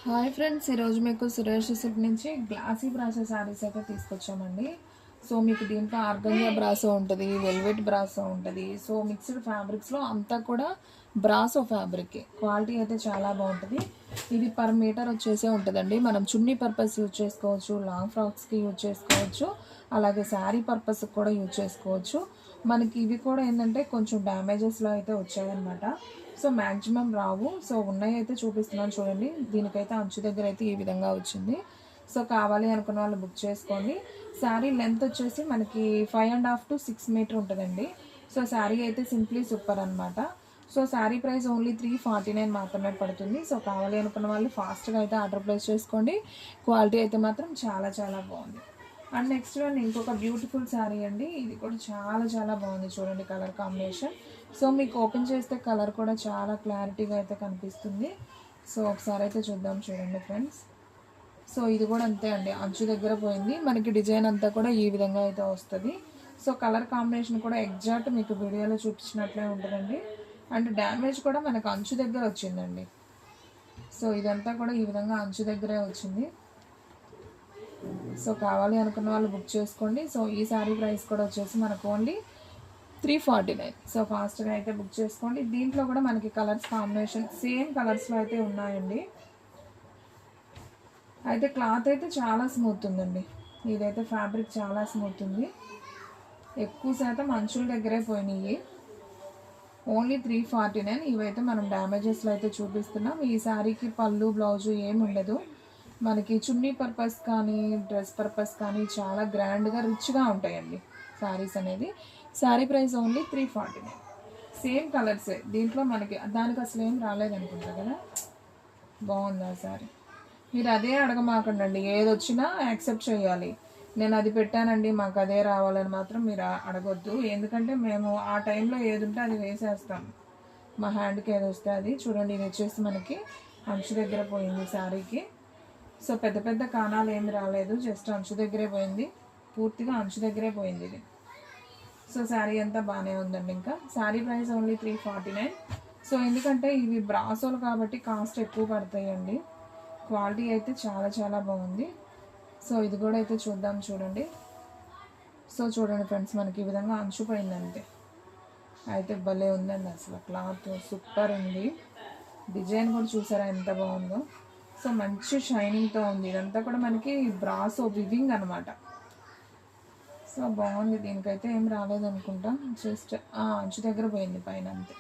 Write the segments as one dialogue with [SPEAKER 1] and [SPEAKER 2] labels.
[SPEAKER 1] Hi friends, ఈరోజు మీకు Suresh silk నుంచి గ్లాసీ బ్రాసో శారీస్ అయితే తీసుకొచ్చామండి. సో మీకు దీంట్లో ఆర్గంజా బ్రాసో ఉంటుంది, వెల్వెట్ బ్రాసో ఉంటుంది. సో మిక్స్డ్ ఫ్యాబ్రిక్స్లో అంతా కూడా బ్రాసో ఫ్యాబ్రిక్ క్వాలిటీ అయితే చాలా బాగుంటుంది. ఇది పర్ మీటర్ వచ్చేసే ఉంటుందండి. మనం చున్నీ పర్పస్ యూజ్ చేసుకోవచ్చు, లాంగ్ ఫ్రాక్స్కి యూజ్ చేసుకోవచ్చు, అలాగే శారీ పర్పస్కి కూడా యూజ్ చేసుకోవచ్చు. మనకి ఇవి కూడా ఏంటంటే కొంచెం డ్యామేజెస్లో అయితే వచ్చాయన్నమాట. సో మ్యాక్సిమం రావు. సో ఉన్నాయి అయితే చూపిస్తున్నాను చూడండి. దీనికైతే అంచు దగ్గర అయితే ఈ విధంగా వచ్చింది. సో కావాలి అనుకున్న వాళ్ళు బుక్ చేసుకోండి. శారీ లెంత్ వచ్చేసి మనకి 5.5 to 6 మీటర్ ఉంటుందండి. సో శారీ అయితే సింప్లీ సూపర్ అనమాట. సో శారీ ప్రైస్ ఓన్లీ 349 మాత్రమే పడుతుంది. సో కావాలి అనుకున్న వాళ్ళు ఫాస్ట్గా అయితే ఆర్డర్ ప్లేస్ చేసుకోండి. క్వాలిటీ అయితే మాత్రం చాలా చాలా బాగుంది. అండ్ నెక్స్ట్ వన్ ఇంకొక బ్యూటిఫుల్ శారీ అండి. ఇది కూడా చాలా చాలా బాగుంది. చూడండి కలర్ కాంబినేషన్. సో మీకు ఓపెన్ చేస్తే కలర్ కూడా చాలా క్లారిటీగా అయితే కనిపిస్తుంది. సో ఒకసారి అయితే చూద్దాం చూడండి ఫ్రెండ్స్. సో ఇది కూడా అంతే అండి, అంచు దగ్గర పోయింది. మనకి డిజైన్ అంతా కూడా ఈ విధంగా అయితే వస్తుంది. సో కలర్ కాంబినేషన్ కూడా ఎగ్జాక్ట్ మీకు వీడియోలో చూపించినట్లే ఉంటుందండి. అండ్ డ్యామేజ్ కూడా మనకు అంచు దగ్గర వచ్చిందండి. సో ఇదంతా కూడా ఈ విధంగా అంచు దగ్గరే వచ్చింది. సో కావాలి అనుకున్న వాళ్ళు బుక్ చేసుకోండి. సో ఈ శారీ ప్రైస్ కూడా వచ్చేసి మనకు ఓన్లీ 349. సో ఫాస్ట్గా అయితే బుక్ చేసుకోండి. దీంట్లో కూడా మనకి కలర్స్ కాంబినేషన్ సేమ్ కలర్స్లో అయితే ఉన్నాయండి. అయితే క్లాత్ అయితే చాలా స్మూత్ ఉందండి. ఇదైతే ఫ్యాబ్రిక్ చాలా స్మూత్ ఉంది. ఎక్కువ శాతం అంచుల దగ్గరే పోయినాయి. ఓన్లీ 349. ఇవైతే మనం డ్యామేజెస్లో అయితే చూపిస్తున్నాం. ఈ శారీకి పళ్ళు బ్లౌజు ఏమి ఉండదు. మనకి చున్నీ పర్పస్ కానీ డ్రెస్ పర్పస్ కానీ చాలా గ్రాండ్గా రిచ్గా ఉంటాయండి శారీస్ అనేది. Sari price only 349. సేమ్ కలర్సే దీంట్లో మనకి. దానికి అసలు ఏం రాలేదనుకుంటా కదా. బాగుంది ఆ శారీ. మీరు అదే అడగమాకండి, ఏది వచ్చినా యాక్సెప్ట్ చేయాలి. నేను అది పెట్టానండి మాకు అదే రావాలని మాత్రం మీరు అడగొద్దు. ఎందుకంటే మేము ఆ టైంలో ఏది ఉంటే అది వేసేస్తాం. మా హ్యాండ్కి ఏది వస్తే అది. చూడండి ఇది వచ్చేసి మనకి అంచు దగ్గర పోయింది శారీకి. సో పెద్ద పెద్ద కాణాలు ఏమి రాలేదు, జస్ట్ అంచు దగ్గరే పోయింది. పూర్తిగా అంచు దగ్గరే పోయింది ఇది. సో శారీ అంతా బాగానే ఉందండి. ఇంకా శారీ ప్రైస్ ఓన్లీ 349. సో ఎందుకంటే ఇవి బ్రాసోలు కాబట్టి కాస్ట్ ఎక్కువ పడతాయండి. క్వాలిటీ అయితే చాలా చాలా బాగుంది. సో ఇది కూడా అయితే చూద్దాం చూడండి. సో చూడండి ఫ్రెండ్స్, మనకి ఈ విధంగా అంచు పోయిందంటే అయితే భలే ఉందండి. అసలు క్లాత్ సూపర్ ఉంది. డిజైన్ కూడా చూసారా ఎంత బాగుందో. సో మంచి షైనింగ్తో ఉంది. ఇదంతా కూడా మనకి బ్రాసో వివింగ్ అనమాట. సో బాగుంది. దీనికైతే ఏం రాలేదనుకుంటా, జస్ట్ అంచు దగ్గర పోయింది పైన అంతే.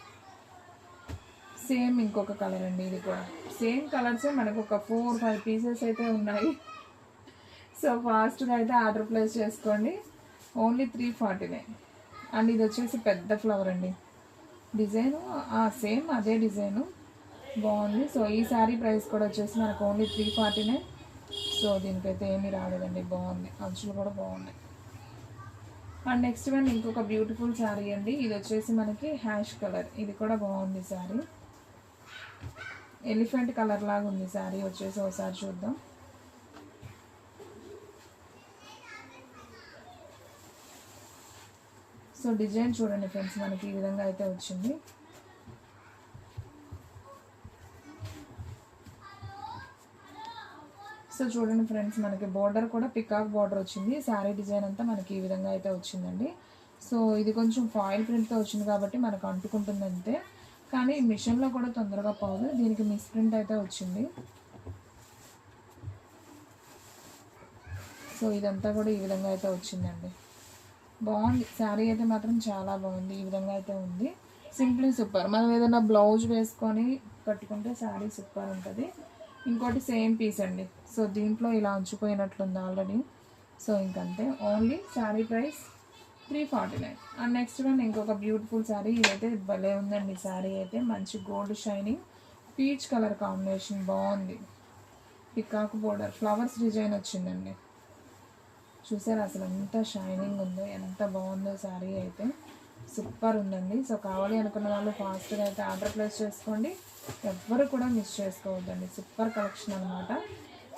[SPEAKER 1] సేమ్ ఇంకొక కలర్ అండి. ఇది కూడా సేమ్ కలర్సే మనకు ఒక 4-5 పీసెస్ అయితే ఉన్నాయి. సో ఫాస్ట్గా అయితే ఆర్డర్ ప్లేస్ చేసుకోండి. ఓన్లీ 349. అండ్ ఇది వచ్చేసి పెద్ద ఫ్లవర్ అండి. డిజైను సేమ్ అదే డిజైను బాగుంది. సో ఈ శారీ ప్రైస్ కూడా వచ్చేసి మనకు ఓన్లీ 349. సో దీనికైతే ఏమీ రాలేదండి, బాగుంది. అంచులు కూడా బాగున్నాయి. అండ్ నెక్స్ట్ వన్ ఇంకొక బ్యూటిఫుల్ శారీ అండి. ఇది వచ్చేసి మనకి హ్యాష్ కలర్. ఇది కూడా బాగుంది శారీ. ఎలిఫెంట్ కలర్ లాగా ఉంది శారీ వచ్చేసి. ఒకసారి చూద్దాం. సో డిజైన్ చూడండి ఫ్రెండ్స్, మనకి ఈ విధంగా అయితే వచ్చింది. సో చూడండి ఫ్రెండ్స్, మనకి బార్డర్ కూడా పికాక్ బార్డర్ వచ్చింది. శారీ డిజైన్ అంతా మనకి ఈ విధంగా అయితే వచ్చిందండి. సో ఇది కొంచెం ఫాయిల్ ప్రింట్తో వచ్చింది కాబట్టి మనకు అంటుకుంటుంది అంతే, కానీ మిషన్లో కూడా తొందరగా పోదు. దీనికి మిస్ ప్రింట్ అయితే వచ్చింది. సో ఇదంతా కూడా ఈ విధంగా అయితే వచ్చిందండి. బాగుంది శారీ అయితే మాత్రం చాలా బాగుంది. ఈ విధంగా అయితే ఉంది. Simply super. మనం ఏదైనా బ్లౌజ్ వేసుకొని కట్టుకుంటే శారీ సూపర్ ఉంటుంది. ఇంకోటి సేమ్ పీస్ అండి. సో దీంట్లో ఇలా ఉంచిపోయినట్లుంది ఆల్రెడీ. సో ఇంకంతే. Only sari price 349. And next one ఇంకొక బ్యూటిఫుల్ శారీ. ఇదైతే భలే ఉందండి. శారీ అయితే మంచి gold shining peach colour combination బాగుంది. పికాక్ బోర్డర్ ఫ్లవర్స్ డిజైన్ వచ్చిందండి. చూసారు అసలు ఎంత షైనింగ్ ఉందో, ఎంత బాగుందో శారీ అయితే. సూపర్ ఉందండి. సో కావాలి అనుకున్న వాళ్ళు ఫాస్ట్గా అయితే ఆర్డర్ ప్లేస్ చేసుకోండి. ఎవ్వరు కూడా మిస్ చేసుకోవద్దండి. సూపర్ కలెక్షన్ అనమాట.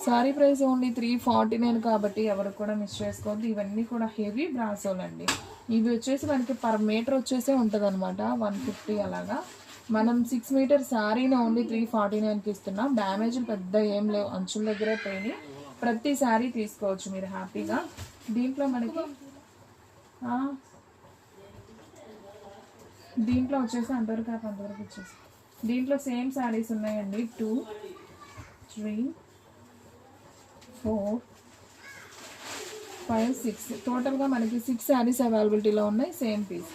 [SPEAKER 1] శారీ ప్రైస్ ఓన్లీ 349 కాబట్టి ఎవరు కూడా మిస్ చేసుకోవద్దు. ఇవన్నీ కూడా హెవీ బ్రాసోలు అండి. ఇవి వచ్చేసి మనకి పర్ మీటర్ వచ్చేసే ఉంటుంది అనమాట, 150 అలాగా. మనం 6 మీటర్ శారీని ఓన్లీ 349కి ఇస్తున్నాం. డ్యామేజ్లు పెద్ద ఏం లేవు, అంచుల దగ్గరే పోయినాయి. ప్రతి శారీ తీసుకోవచ్చు మీరు హ్యాపీగా. దీంట్లో మనకి దీంట్లో వచ్చేసి అంతవరకు వచ్చేసి దీంట్లో సేమ్ శారీస్ ఉన్నాయండి. 2, 3, 4, 5, 6 టోటల్గా మనకి 6 శారీస్ అవైలబిలిటీలో ఉన్నాయి, same piece.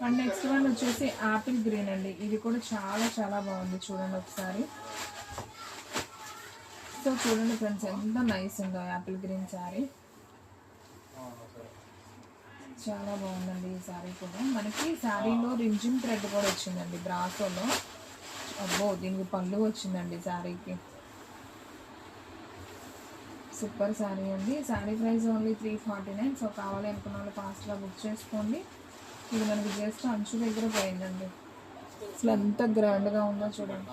[SPEAKER 1] And next one వచ్చేసి యాపిల్ గ్రీన్ అండి. ఇది కూడా చాలా చాలా బాగుంది, చూడండి ఒకసారి. సో చూడండి ఫ్రెండ్స్ ఎంత నైస్ ఉందో యాపిల్ గ్రీన్ శారీ, చాలా బాగుందండి ఈ శారీ కూడా. మనకి శారీలో రింజిమ్ థ్రెడ్ కూడా వచ్చిందండి బ్రాసోలో. అబ్బో దీనికి పళ్ళు వచ్చిందండి శారీకి. సూపర్ శారీ అండి. Sari price only 349. సో కావాలి అనుకున్న వాళ్ళు ఫాస్ట్గా బుక్ చేసుకోండి. ఇది మనకి జస్ట్ అంచు దగ్గర పోయిందండి. అసలు ఎంత గ్రాండ్గా ఉందో చూడండి.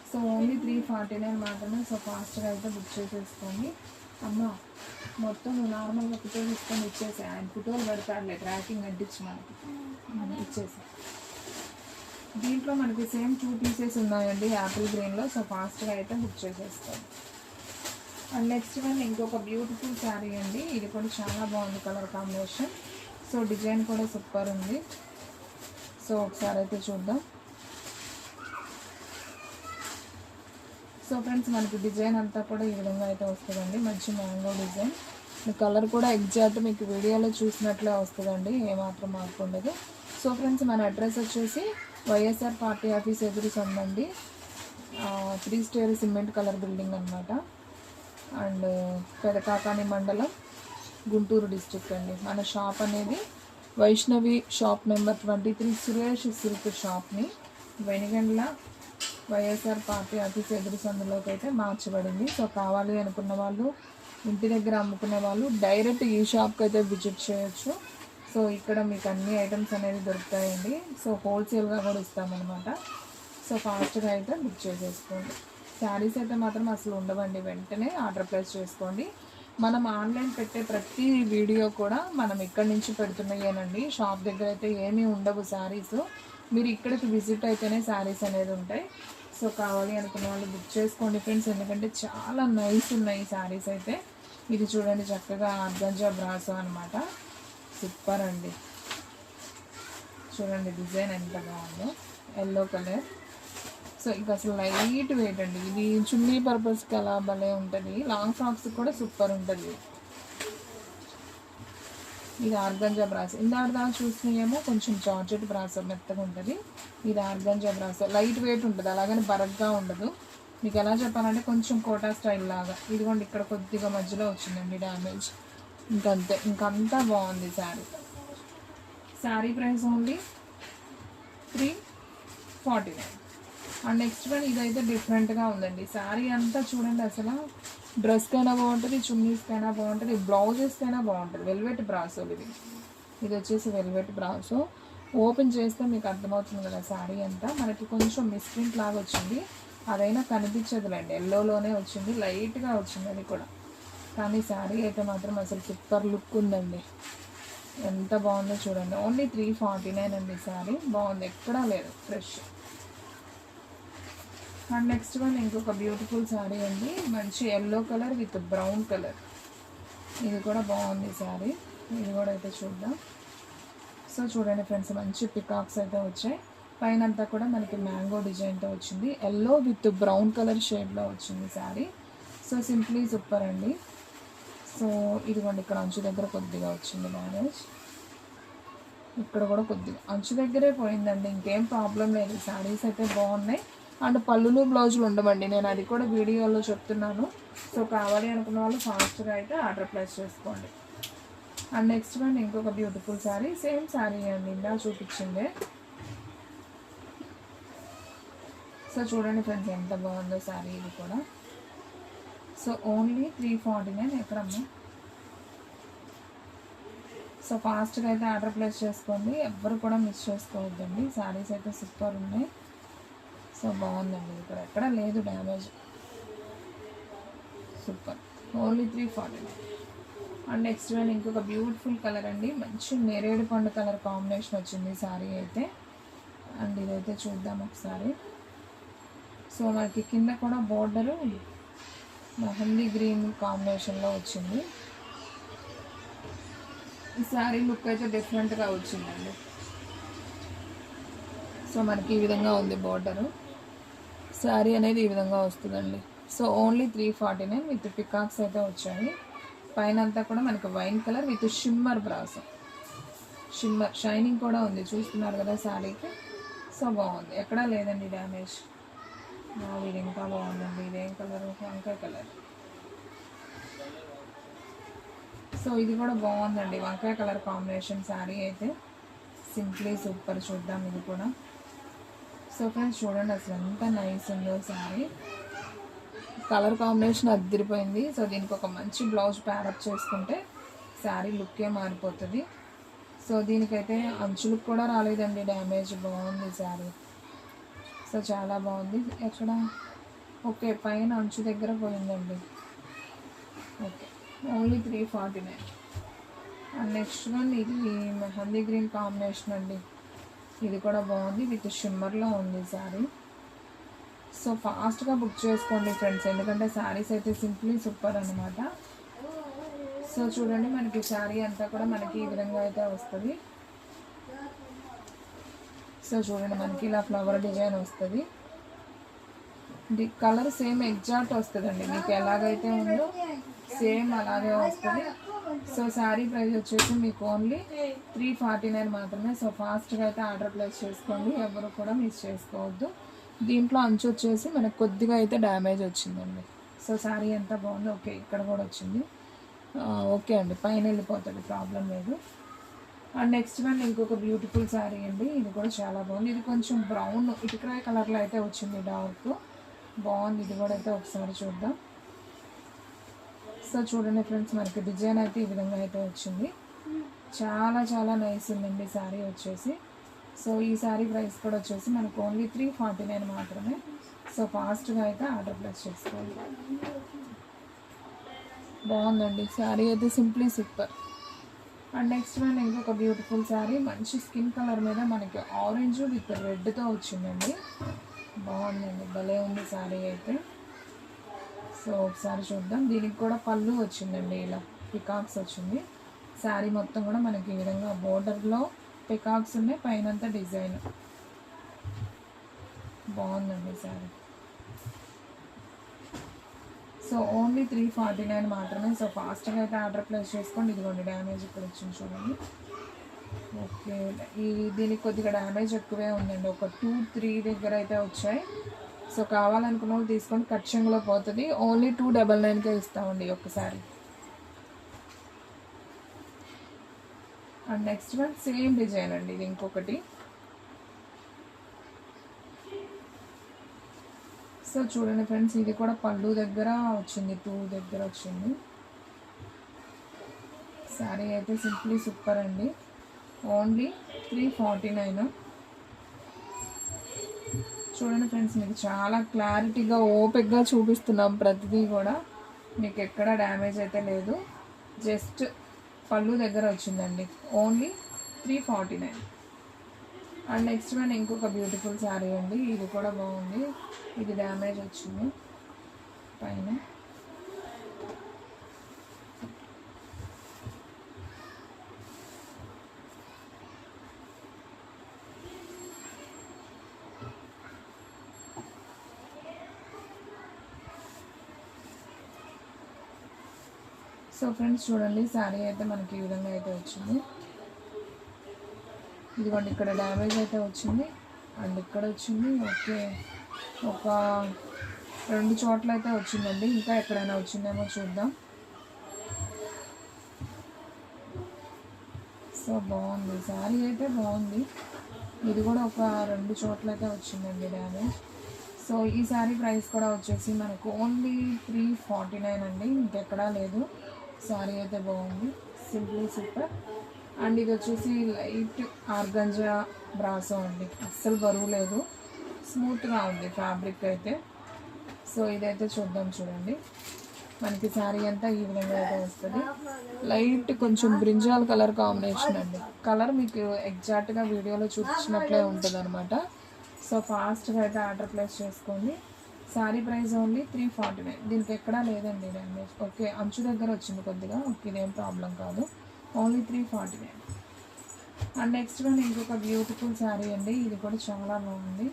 [SPEAKER 1] సో ఓన్లీ 349 మాత్రమే. సో ఫాస్ట్గా అయితే బుక్ చేసేసుకోండి. అమ్మ మొత్తం నువ్వు నార్మల్గా ఫోటో తీసుకొని ఇచ్చేసి, ఆయన ఫోటోలు పెడతాడులే ట్రాకింగ్ అంటించి మనకి ఇచ్చేసి. దీంట్లో మనకి సేమ్ 2 పీసెస్ ఉన్నాయండి యాపిల్ గ్రీన్లో. సో ఫాస్ట్గా అయితే బుక్ చేసేసుకోండి. అండ్ నెక్స్ట్ వన్ ఇంకొక బ్యూటిఫుల్ శారీ అండి. ఇది కూడా చాలా బాగుంది కలర్ కాంబినేషన్. సో డిజైన్ కూడా సూపర్ ఉంది. సో ఒకసారి అయితే చూద్దాం. సో ఫ్రెండ్స్ మనకి డిజైన్ అంతా కూడా ఈ విధంగా అయితే వస్తుందండి. మంచి మ్యాంగో డిజైన్. కలర్ కూడా ఎగ్జాక్ట్ మీకు వీడియోలో చూసినట్లే వస్తుందండి, ఏమాత్రం మార్పు ఉండదు. సో ఫ్రెండ్స్ మన అడ్రస్ వచ్చేసి వైఎస్ఆర్ పార్టీ ఆఫీస్ ఎదురు సందండి, 3 స్టేర్ సిమెంట్ కలర్ బిల్డింగ్ అనమాట. అండ్ పెదకాకాని మండలం, గుంటూరు డిస్ట్రిక్ట్ అండి. మన షాప్ అనేది Vaishnavi shop number 23 Suresh silk షాప్ని వెనిగండ్ల వైఎస్ఆర్ పార్టీ ఆఫీస్ ఎదురు సందులోకి అయితే మార్చబడింది. సో కావాలి అనుకున్న వాళ్ళు, ఇంటి దగ్గర అమ్ముకునే వాళ్ళు డైరెక్ట్ ఈ షాప్కి అయితే విజిట్ చేయొచ్చు. సో ఇక్కడ మీకు అన్ని ఐటమ్స్ అనేది దొరుకుతాయండి. సో హోల్సేల్గా కూడా ఇస్తామన్నమాట. సో ఫాస్ట్గా అయితే బుక్ చేసేసుకోండి. శారీస్ అయితే మాత్రం అసలు ఉండవండి, వెంటనే ఆర్డర్ ప్లేస్ చేసుకోండి. మనం ఆన్లైన్ పెట్టే ప్రతి వీడియో కూడా మనం ఇక్కడి నుంచి పెడుతున్నాయేనండి. షాప్ దగ్గర అయితే ఏమీ ఉండవు శారీస్. మీరు ఇక్కడికి విజిట్ అయితేనే శారీస్ అనేది ఉంటాయి. సో కావాలి అనుకున్న వాళ్ళు బుక్ చేసుకోండి ఫ్రెండ్స్, ఎందుకంటే చాలా నైస్ ఉన్నాయి శారీస్ అయితే. ఇది చూడండి చక్కగా ఆర్గాంజా బ్రాసో అనమాట, సూపర్ అండి. చూడండి డిజైన్ ఎంత బాగుందో, ఎల్లో కలర్. సో ఇక అసలు లైట్ వెయిట్ అండి. ఇది చున్నీ పర్పస్కి అలా భలే ఉంటుంది, లాంగ్ ఫ్రాక్స్ కూడా సూపర్ ఉంటుంది. ఇది ఆర్గంజా బ్రాసో. ఇందాక చూసినాయేమో కొంచెం జార్జెట్ బ్రాసో మెత్తగా ఉంటుంది. ఇది ఆర్గంజా బ్రాసో లైట్ వెయిట్ ఉంటుంది, అలాగని బరగ్గా ఉండదు. మీకు ఎలా చెప్పాలంటే కొంచెం కోటా స్టైల్ లాగా. ఇదిగోండి ఇక్కడ కొద్దిగా మధ్యలో వచ్చిందండి డ్యామేజ్, ఇంకంతే. ఇంకంతా బాగుంది sari. Sari price only 349. And next one ఇదైతే డిఫరెంట్గా ఉందండి. శారీ అంతా చూడండి, అసలు డ్రెస్కైనా బాగుంటుంది, చున్నీస్కైనా బాగుంటుంది, బ్లౌజెస్కైనా బాగుంటుంది. వెల్వెట్ బ్రాసో ఇది వచ్చేసి వెల్వెట్ బ్రాసో. ఓపెన్ చేస్తే మీకు అర్థమవుతుంది కదా శారీ అంతా. మనకి కొంచెం మిస్ప్రింట్ లాగా వచ్చింది, అదైనా కనిపించదులేండి, ఎల్లోలోనే వచ్చింది, లైట్గా వచ్చింది అది కూడా. కానీ శారీ అయితే మాత్రం అసలు సూపర్ లుక్ ఉందండి, ఎంత బాగుందో చూడండి. ఓన్లీ 349 అండి శారీ. బాగుంది, ఎక్కడా లేదు, ఫ్రెష్. అండ్ నెక్స్ట్ వన్ ఇంకొక బ్యూటిఫుల్ శారీ అండి, మంచి yellow colour with brown colour. ఇది కూడా బాగుంది శారీ, ఇది కూడా అయితే చూద్దాం. సో చూడండి ఫ్రెండ్స్, మంచి పికాక్స్ అయితే వచ్చాయి. పైన అంతా కూడా మనకి మ్యాంగో డిజైన్తో వచ్చింది, ఎల్లో విత్ బ్రౌన్ కలర్ షేడ్లో వచ్చింది శారీ. సో సింప్లీ సూపర్ అండి. సో ఇదిగోండి ఇక్కడ అంచు దగ్గర కొద్దిగా వచ్చింది డ్యామేజ్, ఇక్కడ కూడా కొద్దిగా అంచు దగ్గరే పోయిందండి, ఇంకేం ప్రాబ్లం లేదు. శారీస్ అయితే బాగున్నాయి. అండ్ పళ్ళులు బ్లౌజులు ఉండవండి, నేను అది కూడా వీడియోలో చెప్తున్నాను. సో కావాలి అనుకున్న వాళ్ళు ఫాస్ట్గా అయితే ఆర్డర్ ప్లేస్ చేసుకోండి. అండ్ నెక్స్ట్ వన్ ఇంకొక బ్యూటిఫుల్ శారీ, సేమ్ శారీ అండి ఇందా చూపించిందే. సో చూడండి ఫ్రెండ్స్ ఎంత బాగుందో శారీ ఇది కూడా. So only 349. ఎక్కడమ్మా? సో ఫాస్ట్గా అయితే ఆర్డర్ ప్లేస్ చేసుకోండి, ఎవ్వరు కూడా మిస్ చేసుకోవద్దండి. శారీస్ అయితే సూపర్ ఉన్నాయి. సో బాగుందండి, ఇక్కడ ఎక్కడ లేదు damage, super. Only 349. And next one ఇంకొక బ్యూటిఫుల్ కలర్ అండి, మంచి నేరేడు పండు కలర్ కాంబినేషన్ వచ్చింది సారీ అయితే. అండ్ ఇదైతే చూద్దాం ఒకసారి. సో మనకి కింద కూడా బోర్డరు మెహందీ గ్రీన్ కాంబినేషన్లో వచ్చింది. ఈ శారీ లుక్ అయితే డిఫరెంట్గా వచ్చిందండి. సో మనకి ఈ విధంగా ఉంది బోర్డరు, శారీ అనేది ఈ విధంగా వస్తుందండి. సో ఓన్లీ 349 విత్ పికాక్స్ అయితే వచ్చాయి. పైన అంతా కూడా మనకి wine colour with shimmer brass, shimmer shining కూడా ఉంది, చూస్తున్నారు కదా శారీకి. సో బాగుంది, ఎక్కడా లేదండి డ్యామేజ్. ఇది ఇంకా బాగుందండి. ఇదేం కలర్? వంకాయ కలర్. సో ఇది కూడా బాగుందండి, వంకాయ కలర్ కాంబినేషన్ శారీ అయితే సింప్లీ సూపర్. చూద్దాం ఇది కూడా. సో ఫ్రెండ్స్ చూడండి అసలు ఎంత నైస్ ఉందో శారీ, కలర్ కాంబినేషన్ అదిరిపోయింది. సో దీనికి ఒక మంచి బ్లౌజ్ ప్యారప్ చేసుకుంటే శారీ లుక్కే మారిపోతుంది. సో దీనికైతే అంచులకు కూడా రాలేదండి డ్యామేజ్, బాగుంది శారీ. సో చాలా బాగుంది. ఎక్కడ? ఓకే, పైన అంచు దగ్గర పోయిందండి. Okay, only 349. And next one ఇది మెహందీ గ్రీన్ కాంబినేషన్ అండి, ఇది కూడా బాగుంది, విత్ షిమ్మర్లో ఉంది శారీ. సో ఫాస్ట్గా బుక్ చేసుకోండి ఫ్రెండ్స్, ఎందుకంటే శారీస్ అయితే సింప్లీ సూపర్ అనమాట. సో చూడండి మనకి శారీ అంతా కూడా మనకి ఈ విధంగా అయితే వస్తుంది. సో చూడండి మనకి ఇలా ఫ్లవర్ డిజైన్ వస్తుంది. ది కలర్ సేమ్ ఎగ్జాక్ట్ వస్తుందండి, మీకు ఎలాగైతే ఉందో సేమ్ అలాగే వస్తుంది. సో శారీ ప్రైస్ వచ్చేసి మీకు ఓన్లీ 349 మాత్రమే. సో ఫాస్ట్గా అయితే ఆర్డర్ ప్లేస్ చేసుకోండి, ఎవరు కూడా మిస్ చేసుకోవద్దు. దీంట్లో అంచు వచ్చేసి మనకు కొద్దిగా అయితే డ్యామేజ్ వచ్చిందండి. సో శారీ ఎంత బాగుంది. ఓకే, ఇక్కడ కూడా వచ్చింది. ఓకే అండి, పైన వెళ్ళిపోతుంది, ప్రాబ్లం లేదు. అండ్ నెక్స్ట్ వన్ ఇంకొక బ్యూటిఫుల్ శారీ అండి, ఇది కూడా చాలా బాగుంది. ఇది కొంచెం బ్రౌన్ ఇటుకరాయ కలర్లో అయితే వచ్చింది, డార్క్ బాగుంది. ఇది కూడా అయితే ఒకసారి చూద్దాం. సో చూడండి ఫ్రెండ్స్ మనకి డిజైన్ అయితే ఈ విధంగా అయితే వచ్చింది, చాలా చాలా నైస్ ఉందండి శారీ వచ్చేసి. సో ఈ శారీ ప్రైస్ కూడా వచ్చేసి మనకు ఓన్లీ 349 మాత్రమే. సో ఫాస్ట్గా అయితే ఆర్డర్ ప్లేస్ చేసుకోండి. బాగుందండి శారీ అయితే simply super. And next one ఇంకొక బ్యూటిఫుల్ శారీ, మంచి స్కిన్ కలర్ మీద మనకి ఆరెంజ్ విత్ రెడ్తో వచ్చిందండి, బాగుందండి, భలే ఉంది శారీ అయితే. సో ఒకసారి చూద్దాం. దీనికి కూడా పళ్ళు వచ్చిందండి, ఇలా పికాక్స్ వచ్చింది. శారీ మొత్తం కూడా మనకి ఈ విధంగా బోర్డర్లో పికాక్స్ ఉన్నాయి, పైనంతా డిజైన్ బాగుందండి శారీ. సో ఓన్లీ 349 మాత్రమే. సో ఫాస్ట్గా అయితే ఆర్డర్ ప్లేస్ చేసుకోండి. ఇదిగోండి డ్యామేజ్ ఇక్కడ వచ్చింది చూడండి. ఓకే, దీనికి కొద్దిగా డ్యామేజ్ ఎక్కువే ఉందండి, ఒక 2-3 దగ్గర అయితే వచ్చాయి. సో కావాలనుకున్న వాళ్ళు తీసుకొని కట్చింగ్లో పోతుంది. ఓన్లీ 299కే ఇస్తామండి ఒక్కసారి. And next one same design అండి, ఇది ఇంకొకటి. సో చూడండి ఫ్రెండ్స్, ఇది కూడా పళ్ళు దగ్గర వచ్చింది, 2 దగ్గర వచ్చింది. శారీ అయితే సింప్లీ సూపర్ అండి, ఓన్లీ 349. చూడండి ఫ్రెండ్స్, మీకు చాలా క్లారిటీగా ఓపిక్గా చూపిస్తున్నాం ప్రతిదీ కూడా, మీకు ఎక్కడ డ్యామేజ్ అయితే లేదు, జస్ట్ పళ్ళు దగ్గర వచ్చిందండి, ఓన్లీ 349. అండ్ నెక్స్ట్ వన్ ఇంకొక బ్యూటిఫుల్ శారీ అండి, ఇది కూడా బాగుంది. ఇది డ్యామేజ్ వచ్చింది పైన. సో ఫ్రెండ్స్ చూడండి, శారీ అయితే మనకి ఈ విధంగా అయితే వచ్చింది. ఇదిగోండి ఇక్కడ డ్యామేజ్ అయితే వచ్చింది, అండ్ ఇక్కడ వచ్చింది. ఓకే, ఒక 2 చోట్ల అయితే వచ్చిందండి, ఇంకా ఎక్కడైనా వచ్చిందేమో చూద్దాం. సో బాగుంది శారీ అయితే బాగుంది. ఇది కూడా ఒక 2 చోట్ల అయితే వచ్చిందండి డ్యామేజ్. సో ఈ శారీ ప్రైస్ కూడా వచ్చేసి మనకు ఓన్లీ 349 అండి, ఇంకెక్కడా లేదు. శారీ అయితే బాగుంది, సింప్లీ సూపర్. అండ్ ఇది వచ్చేసి లైట్ ఆర్గంజా బ్రాసో అండి, అస్సలు బరువు లేదు, స్మూత్గా ఉంది ఫ్యాబ్రిక్ అయితే. సో ఇదైతే చూద్దాం చూడండి. మనకి శారీ అంతా ఈ విధంగా అయితే వస్తుంది. లైట్ కొంచెం బ్రింజాల్ కలర్ కాంబినేషన్ అండి. కలర్ మీకు ఎగ్జాక్ట్గా వీడియోలో చూపించినట్లే ఉంటుంది అనమాట. సో ఫాస్ట్గా అయితే ఆర్డర్ ప్లేస్ చేసుకోండి. Sari price only 349. దీనికి ఎక్కడా లేదండి డ్యామేజ్. ఓకే, అంచు దగ్గర వచ్చింది కొద్దిగా. ఓకే, ఇదేం ప్రాబ్లం కాదు. ఓన్లీ 349. అండ్ నెక్స్ట్ వన్ ఇంకొక బ్యూటిఫుల్ శారీ అండి. ఇది కూడా చాలా బాగుంది.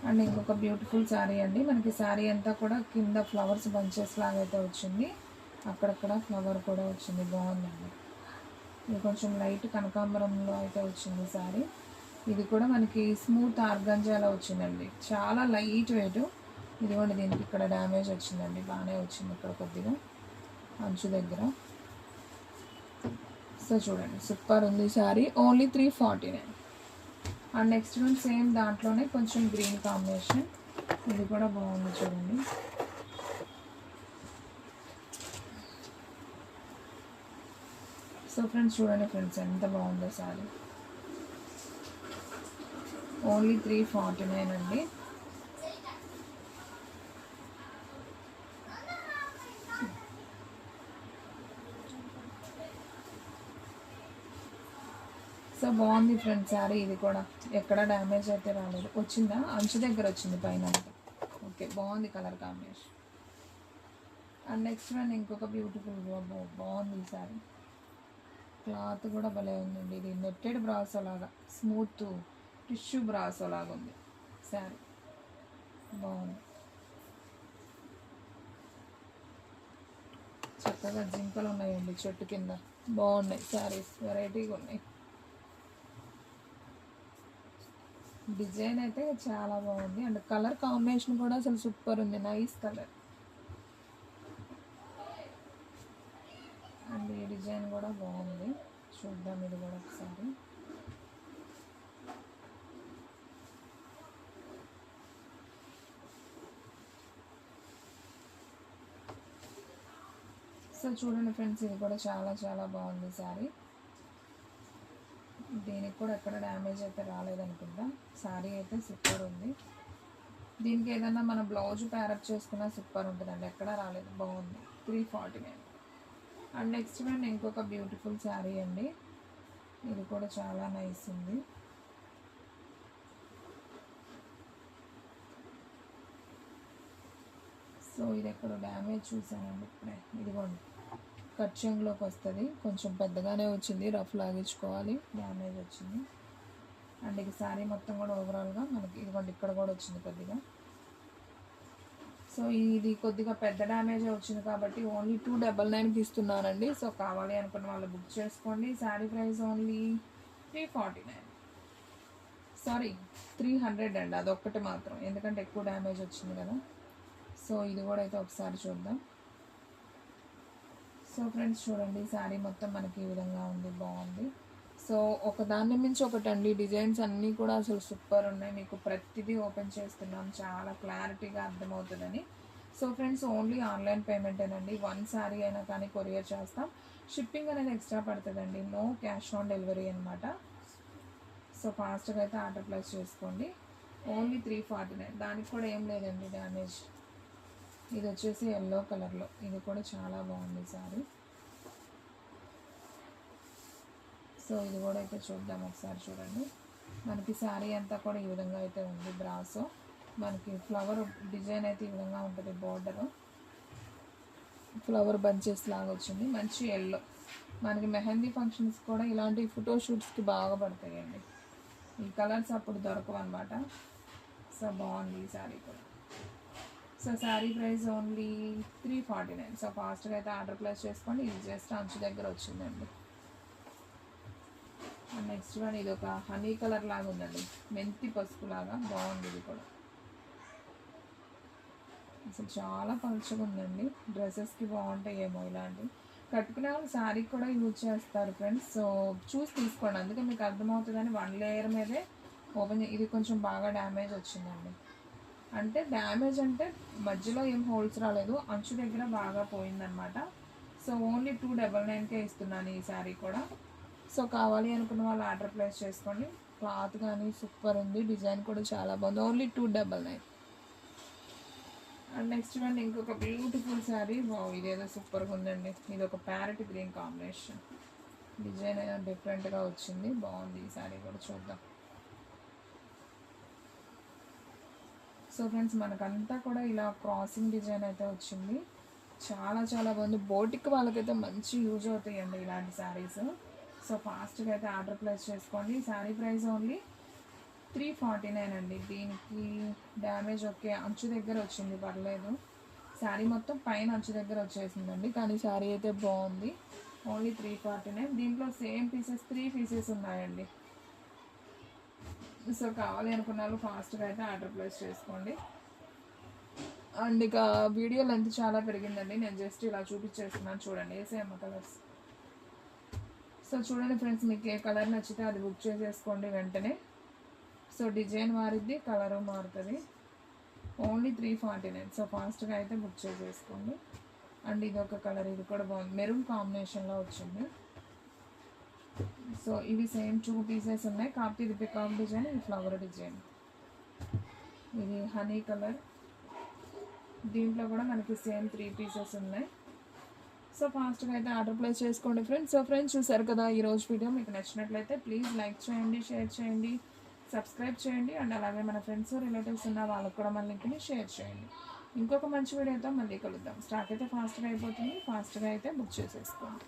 [SPEAKER 1] అండ్ ఇంకొక బ్యూటిఫుల్ శారీ అండి. మనకి శారీ అంతా కూడా కింద ఫ్లవర్స్ బంచెస్ లాగా అయితే వచ్చింది. అక్కడక్కడ ఫ్లవర్ కూడా వచ్చింది. బాగుందండి. ఇది కొంచెం లైట్ కనకాంబరంలో అయితే వచ్చింది శారీ. ఇది కూడా మనకి స్మూత్ ఆర్గంజాలో వచ్చిందండి. చాలా లైట్ వెయిట్. ఇదిగోండి, దీనికి ఇక్కడ డ్యామేజ్ వచ్చిందండి. బాగానే వచ్చింది ఇక్కడ కొద్దిగా అంచు దగ్గర. సో చూడండి, సూపర్ ఉంది sari. Only 349. And next one same దాంట్లోనే కొంచెం గ్రీన్ కాంబినేషన్. ఇది కూడా బాగుంది చూడండి. సో ఫ్రెండ్స్ చూడండి ఫ్రెండ్స్, ఎంత బాగుందో శారీ. ఓన్లీ 349 అండి. సో బాగుంది ఫ్రెండ్స్ శారీ. ఇది కూడా ఎక్కడ డ్యామేజ్ అయితే రాలేదు. వచ్చిందా, అంచు దగ్గర వచ్చింది పైన. ఓకే, బాగుంది colour combination. And next one ఇంకొక బ్యూటిఫుల్ బాగుంది ఈ శారీ. క్లాత్ కూడా భలే ఉందండి. ఇది నెట్టెడ్ బ్రాసో లాగా, స్మూత్ టిష్యూ బ్రాసో లాగా ఉంది శారీ. బాగుంది. చక్కగా జింకలు ఉన్నాయండి చెట్టు కింద. బాగున్నాయి శారీస్, వెరైటీగా ఉన్నాయి. డిజైన్ అయితే చాలా బాగుంది. అండ్ కలర్ కాంబినేషన్ కూడా అసలు సూపర్ ఉంది. Nice colour. అండ్ ఈ డిజైన్ కూడా బాగుంది. చూద్దాం ఇది కూడా ఒకసారి. సో చూడండి ఫ్రెండ్స్, ఇది కూడా చాలా చాలా బాగుంది శారీ. దీనికి కూడా ఎక్కడ డ్యామేజ్ అయితే రాలేదనుకుంటా. శారీ అయితే సూపర్ ఉంది. దీనికి ఏదైనా మన బ్లౌజ్ ప్యారప్ చేసుకున్నా సూపర్ ఉంటుందండి. ఎక్కడ రాలేదు, బాగుంది. 349. అండ్ నెక్స్ట్ వన్ ఇంకొక బ్యూటిఫుల్ శారీ అండి. ఇది కూడా చాలా నైస్ ఉంది. సో ఇది ఎక్కడ డ్యామేజ్ చూసానండి ఇప్పుడే. ఇదిగోండి, కట్ చెంగులోకి వస్తుంది. కొంచెం పెద్దగానే వచ్చింది, రఫ్ లాగించుకోవాలి. డ్యామేజ్ వచ్చింది. అండ్ ఇది శారీ మొత్తం కూడా ఓవరాల్గా మనకి ఇదిగోండి ఇక్కడ కూడా వచ్చింది కొద్దిగా. సో ఇది కొద్దిగా పెద్ద డ్యామేజ్ వచ్చింది కాబట్టి ఓన్లీ 299కి ఇస్తున్నానండి. సో కావాలి అనుకున్న వాళ్ళు బుక్ చేసుకోండి. Sari price only 349. సారీ 300 అండి. అదొక్కటి మాత్రం, ఎందుకంటే ఎక్కువ డ్యామేజ్ వచ్చింది కదా. సో ఇది కూడా అయితే ఒకసారి చూద్దాం. సో ఫ్రెండ్స్ చూడండి, శారీ మొత్తం మనకి ఈ విధంగా ఉంది. బాగుంది. సో ఒకదాన్ని మించి ఒకటండి. డిజైన్స్ అన్నీ కూడా అసలు సూపర్ ఉన్నాయి. మీకు ప్రతిదీ ఓపెన్ చేస్తున్నాం, చాలా క్లారిటీగా అర్థమవుతుందని. సో ఫ్రెండ్స్ ఓన్లీ ఆన్లైన్ పేమెంటేనండి. 1 శారీ అయినా కానీ కొరియర్ చేస్తాం. షిప్పింగ్ అనేది ఎక్స్ట్రా పడుతుందండి. నో క్యాష్ ఆన్ డెలివరీ అనమాట. సో ఫాస్ట్గా అయితే ఆర్డర్ ప్లేస్ చేసుకోండి. ఓన్లీ 349. దానికి కూడా ఏం లేదండి డ్యామేజ్. ఇది వచ్చేసి ఎల్లో కలర్లో. ఇది కూడా చాలా బాగుంది శారీ. సో ఇది కూడా అయితే చూద్దాం ఒకసారి. చూడండి, మనకి శారీ అంతా కూడా ఈ విధంగా అయితే ఉంది. బ్రాసో మనకి ఫ్లవర్ డిజైన్ అయితే ఈ విధంగా ఉంటుంది. బార్డరు ఫ్లవర్ బంచెస్ లాగా వచ్చింది. మంచి ఎల్లో. మనకి మెహందీ ఫంక్షన్స్ కూడా ఇలాంటి ఫోటోషూట్స్కి బాగా పడతాయండి. ఈ కలర్స్ అప్పుడు దొరకవు అనమాట. సో బాగుంది ఈ శారీ కూడా. So sari price only 349. So ఫాస్ట్గా అయితే ఆర్డర్ ప్లేస్ చేసుకోండి. ఇది జస్ట్ అంచు దగ్గర వచ్చిందండి. నెక్స్ట్ వన్ ఇది ఒక హనీ కలర్ లాగా ఉందండి, మెంతి పసుపు లాగా. బాగుంది ఇది కూడా. అసలు చాలా పలుచగా ఉందండి. డ్రెస్సెస్కి బాగుంటాయి ఏమో ఇలాంటివి. కట్టుకునే వాళ్ళు శారీ కూడా యూజ్ చేస్తారు ఫ్రెండ్స్. సో చూసి తీసుకోండి, అందుకే మీకు అర్థమవుతుందని 1 లేయర్ మీదే ఓపెన్. ఇది కొంచెం బాగా డ్యామేజ్ వచ్చిందండి. అంటే డ్యామేజ్ అంటే మధ్యలో ఏం హోల్స్ రాలేదు, అంచు దగ్గర బాగా పోయిందనమాట. సో ఓన్లీ 299కే ఇస్తున్నాను ఈ శారీ కూడా. సో కావాలి అనుకున్న వాళ్ళు ఆర్డర్ ప్లేస్ చేసుకోండి. క్లాత్ కానీ సూపర్ ఉంది, డిజైన్ కూడా చాలా బాగుంది. ఓన్లీ 299. అండ్ నెక్స్ట్ వన్ ఇంకొక బ్యూటిఫుల్ శారీ. ఇదేదో సూపర్గా ఉందండి. ఇది ఒక ప్యారెట్ గ్రీన్ కాంబినేషన్, డిజైన్ డిఫరెంట్గా వచ్చింది, బాగుంది. ఈ శారీ కూడా చూద్దాం. సో ఫ్రెండ్స్ మనకంతా కూడా ఇలా క్రాసింగ్ డిజైన్ అయితే వచ్చింది, చాలా చాలా బాగుంది. బోటిక్ వాళ్ళకైతే మంచి యూజ్ అవుతాయండి ఇలాంటి శారీస్. సో ఫాస్ట్గా అయితే ఆర్డర్ ప్లేస్ చేసుకోండి. శారీ ప్రైస్ ఓన్లీ 349 అండి. దీనికి డ్యామేజ్ ఓకే, అంచు దగ్గర వచ్చింది, పర్లేదు. శారీ మొత్తం పైన అంచు దగ్గర వచ్చేసిందండి, కానీ శారీ అయితే బాగుంది. ఓన్లీ 349. దీంట్లో సేమ్ పీసెస్ 3 పీసెస్ ఉన్నాయండి. సో కావాలి అనుకున్న వాళ్ళు ఫాస్ట్గా అయితే ఆర్డర్ ప్లేస్ చేసుకోండి. అండ్ ఇక వీడియో లెంత్ చాలా పెరిగిందండి, నేను జస్ట్ ఇలా చూపించేస్తున్నాను. చూడండి సేమ్ కలర్స్. సో చూడండి ఫ్రెండ్స్, మీకు ఏ కలర్ నచ్చితే అది బుక్ చేసేసుకోండి వెంటనే. సో డిజైన్ మారిద్ది, కలరు మారుతుంది. ఓన్లీ 349. సో ఫాస్ట్గా అయితే బుక్ చేసేసుకోండి. అండ్ ఇది ఒక కలర్, ఇది కూడా బాగుంది, మెరూన్ కాంబినేషన్లో వచ్చింది. సో ఇవి సేమ్ 2 పీసెస్ ఉన్నాయి, కాకపోతే ఇది పికాక్ డిజైన్, ఇది ఫ్లవర్ డిజైన్. ఇది హనీ కలర్, దీంట్లో కూడా మనకి సేమ్ 3 పీసెస్ ఉన్నాయి. సో ఫాస్ట్గా అయితే ఆర్డర్ ప్లేస్ చేసుకోండి ఫ్రెండ్స్. సో ఫ్రెండ్స్ చూసారు కదా ఈరోజు వీడియో, మీకు నచ్చినట్లయితే ప్లీజ్ లైక్ చేయండి, షేర్ చేయండి, సబ్స్క్రైబ్ చేయండి. అండ్ అలాగే మన ఫ్రెండ్స్ రిలేటివ్స్ ఉన్న వాళ్ళకు కూడా మన లింక్ని షేర్ చేయండి. ఇంకొక మంచి వీడియోతో మళ్ళీ కలుద్దాం. స్టాక్ అయితే ఫాస్ట్గా అయిపోతుంది, ఫాస్ట్గా అయితే బుక్ చేసేసుకోండి.